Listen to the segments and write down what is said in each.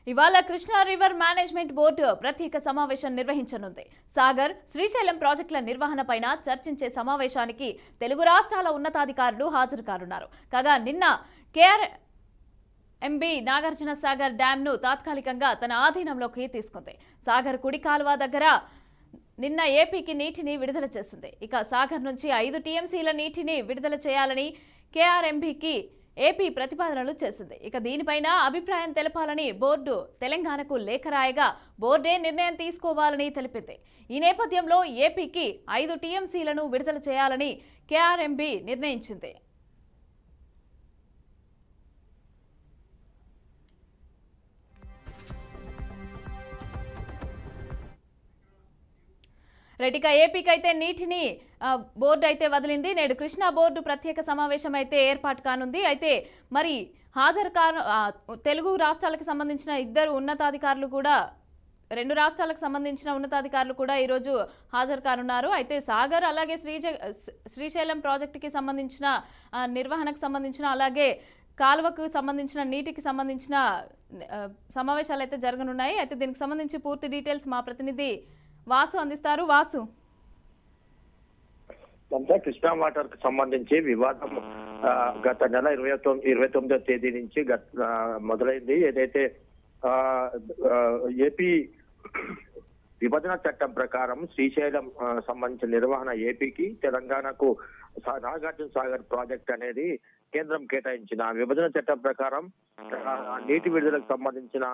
ఇవాళ Krishna river management board ప్రత్యేక సమావేశం నిర్వహించనుంది. సాగర్, శ్రీశైలం ప్రాజెక్టుల నిర్వహణపైన చర్చించే సమావేశానికి తెలుగు రాష్ట్రాల ఉన్నతాధికారులు హాజరు కానున్నారు. కాగా నిన్న కేఆర్ఎంబీ నాగార్జున సాగర్ డ్యాంను తాత్కాలికంగా తన ఆధీనంలోకి తీసుకుంది. సాగర్ కుడి కాలువ దగ్గర నిన్న ఏపీకి నీటిని విడుదల చేసింది. ఇక సాగర్ నుంచి 5 టీఎంసీల నీటిని విడుదల చేయాలని కేఆర్ఎంబీకి ఏపీ ప్రతిపాదనలు చేసింది. ఇక దీనిపైన అభిప్రాయం తెలపాలని బోర్డు తెలంగాణకు లేఖ రాయగా బోర్డే నిర్ణయం తీసుకోవాలని తెలిపింది. ఈ నేపథ్యంలో ఏపీకి 5 టీఎంసీలను విడుదల చేయాలని కేఆర్ఎంబీ నిర్ణయించింది. రెడ్డిగా ఏపీకి అయితే నీటిని బోర్డు అయితే వదిలింది. నేడు కృష్ణా బోర్డు ప్రత్యేక సమావేశం అయితే ఏర్పాటు కానుంది. అయితే మరి తెలుగు రాష్ట్రాలకు సంబంధించిన 2 ఉన్నతాధికారులు కూడా 2 రాష్ట్రాలకు సంబంధించిన ఉన్నతాధికారులు కూడా ఈరోజు హాజరు కానున్నారు. అయితే సాగర్ అలాగే శ్రీశైలం ప్రాజెక్టుకి సంబంధించిన నిర్వహణకు సంబంధించిన అలాగే కాలువకు సంబంధించిన నీటికి సంబంధించిన సమావేశాలు అయితే జరగనున్నాయి. అయితే దీనికి సంబంధించి పూర్తి డీటెయిల్స్ మా ప్రతినిధి వాసు అందిస్తారు. వాసు, కృష్ణా వాటర్ కు సంబంధించి వివాదం గత నెల 29వ తేదీ నుంచి మొదలైంది. ఏదైతే ఏపీ విభజన చట్టం ప్రకారం శ్రీశైలం సంబంధించిన నిర్వహణ ఏపీకి, తెలంగాణకు నాగార్జున సాగర్ ప్రాజెక్ట్ అనేది కేంద్రం కేటాయించిన విభజన చట్టం ప్రకారం నీటి విడుదలకు సంబంధించిన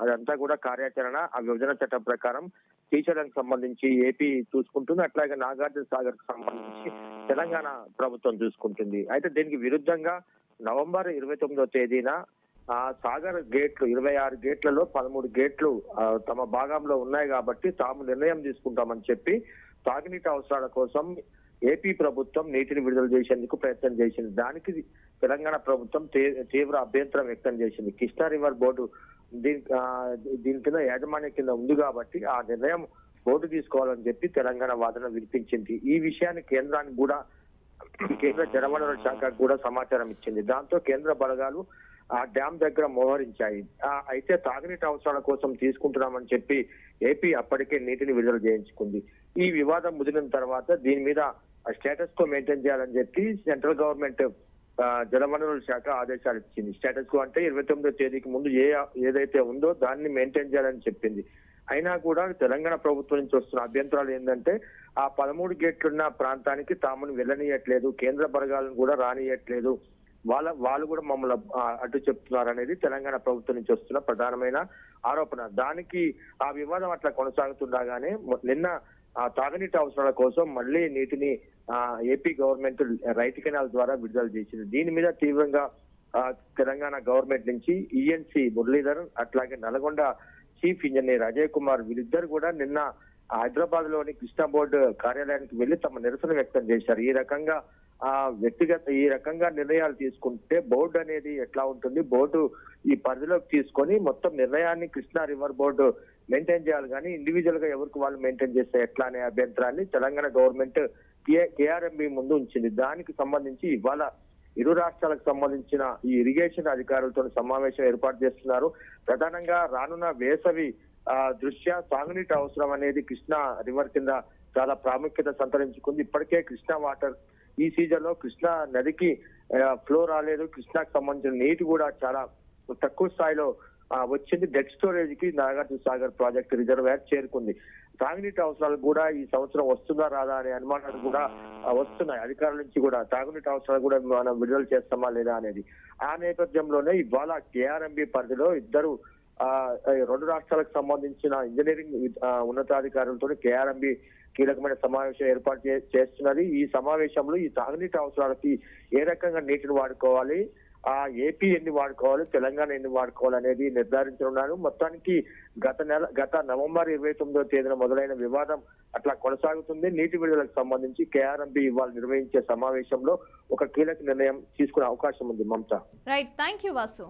అదంతా కూడా కార్యాచరణ ఆ విభజన చట్టం ప్రకారం శ్రీశైలంకి సంబంధించి ఏపీ చూసుకుంటుంది. అట్లాగే నాగార్జున సాగర్ కు సంబంధించి తెలంగాణ ప్రభుత్వం చూసుకుంటుంది. అయితే దీనికి విరుద్ధంగా నవంబర్ 29వ తేదీన సాగర్ గేట్లు 26 గేట్లలో 13 గేట్లు తమ భాగంలో ఉన్నాయి కాబట్టి తాము నిర్ణయం తీసుకుంటామని చెప్పి తాగునీటి అవసరాల కోసం ఏపీ ప్రభుత్వం నీటిని విడుదల చేసేందుకు ప్రయత్నం చేసింది. దానికి తెలంగాణ ప్రభుత్వం తీవ్ర అభ్యంతరం వ్యక్తం చేసింది. కృష్ణా రివర్ బోర్డు దీని కింద యాజమాన్యం కింద ఉంది కాబట్టి ఆ నిర్ణయం బోర్డు తీసుకోవాలని చెప్పి తెలంగాణ వాదన వినిపించింది. ఈ విషయాన్ని కేంద్రానికి కూడా, కేంద్ర జలవనరుల శాఖకు కూడా సమాచారం ఇచ్చింది. దాంతో కేంద్ర బలగాలు ఆ డ్యామ్ దగ్గర మోహరించాయి. అయితే తాగునీటి అవసరాల కోసం తీసుకుంటున్నామని చెప్పి ఏపీ అప్పటికే నీటిని విడుదల చేయించుకుంది. ఈ వివాదం ముదిరిన తర్వాత దీని మీద స్టేటస్ కో మెయింటైన్ చేయాలని చెప్పి సెంట్రల్ గవర్నమెంట్ జలవనరుల శాఖ ఆదేశాలు ఇచ్చింది. స్టేటస్ కో అంటే 29వ తేదీకి ముందు ఏదైతే ఉందో దాన్ని మెయింటైన్ చేయాలని చెప్పింది. అయినా కూడా తెలంగాణ ప్రభుత్వం నుంచి వస్తున్న అభ్యంతరాలు ఏంటంటే ఆ 13 గేట్లున్న ప్రాంతానికి తామును వెళ్ళనీయట్లేదు, కేంద్ర బలగాలను కూడా రానియట్లేదు, వాళ్ళు కూడా మమ్మల్ని అడ్డు చెప్తున్నారు అనేది తెలంగాణ ప్రభుత్వం నుంచి వస్తున్న ప్రధానమైన ఆరోపణ. దానికి ఆ వివాదం అట్లా కొనసాగుతుండగానే నిన్న తాగునీటి అవసరాల కోసం మళ్ళీ నీటిని ఏపీ గవర్నమెంట్ రైట్ కెనాల్ ద్వారా విడుదల చేసింది. దీని మీద తీవ్రంగా తెలంగాణ గవర్నమెంట్ నుంచి ఈఎన్సీ మురళీధర్ అట్లాగే నల్గొండ చీఫ్ ఇంజనీర్ అజయ్ కుమార్ వీరిద్దరు కూడా నిన్న హైదరాబాద్ లోని కృష్ణా బోర్డు కార్యాలయానికి వెళ్లి తమ నిరసన వ్యక్తం చేశారు. ఈ రకంగా నిర్ణయాలు తీసుకుంటే బోర్డు అనేది ఎట్లా ఉంటుంది, బోర్డు ఈ పరిధిలోకి తీసుకొని మొత్తం నిర్ణయాన్ని కృష్ణా రివర్ బోర్డు మెయింటైన్ చేయాలి కానీ ఇండివిజువల్ గా ఎవరికి వాళ్ళు మెయింటైన్ చేస్తే ఎట్లా అనే అభ్యంతరాన్ని తెలంగాణ గవర్నమెంట్ కేఆర్ఎంబీ ముందు ఉంచింది. దానికి సంబంధించి ఇవాళ 2 రాష్ట్రాలకు సంబంధించిన ఈ ఇరిగేషన్ అధికారులతో సమావేశం ఏర్పాటు చేస్తున్నారు. ప్రధానంగా రానున్న వేసవి దృష్ట్యా సాగునీటి అవసరం అనేది కృష్ణా రివర్ కింద చాలా ప్రాముఖ్యత సంతరించుకుంది. ఇప్పటికే కృష్ణా వాటర్ ఈ సీజన్ లో కృష్ణా నదికి ఫ్లో రాలేదు. కృష్ణాకు సంబంధించిన నీటి కూడా చాలా తక్కువ స్థాయిలో వచ్చింది. డెడ్ స్టోరేజ్ కి నాగార్జున సాగర్ ప్రాజెక్ట్ రిజర్వాయర్ చేరుకుంది. తాగునీటి అవసరాలు కూడా ఈ సంవత్సరం వస్తుందా రాదా అనే అనుమానాలు కూడా వస్తున్నాయి అధికారుల నుంచి కూడా. తాగునీటి అవసరాలు కూడా మనం విడుదల చేస్తామా లేదా అనేది. ఆ నేపథ్యంలోనే ఇవాళ కేఆర్ఎంబీ పరిధిలో 2 రాష్ట్రాలకు సంబంధించిన ఇంజనీరింగ్ ఉన్నతాధికారులతో కేఆర్ఎంబీ కీలకమైన సమావేశం ఏర్పాటు చేస్తున్నది. ఈ సమావేశంలో ఈ తాగునీటి అవసరాలకి ఏ రకంగా నీటిని వాడుకోవాలి, ఏపీ ఎన్ని వాడుకోవాలి, తెలంగాణ ఎన్ని వాడుకోవాలి అనేది నిర్ధారించనున్నారు. మొత్తానికి గత నవంబర్ 29వ తేదీన మొదలైన వివాదం అట్లా కొనసాగుతుంది. నీటి విడుదలకు సంబంధించి కేఆర్ఎంబీ ఇవాళ నిర్వహించే సమావేశంలో ఒక కీలక నిర్ణయం తీసుకునే అవకాశం ఉంది. Mamata. Right, thank you Vasu.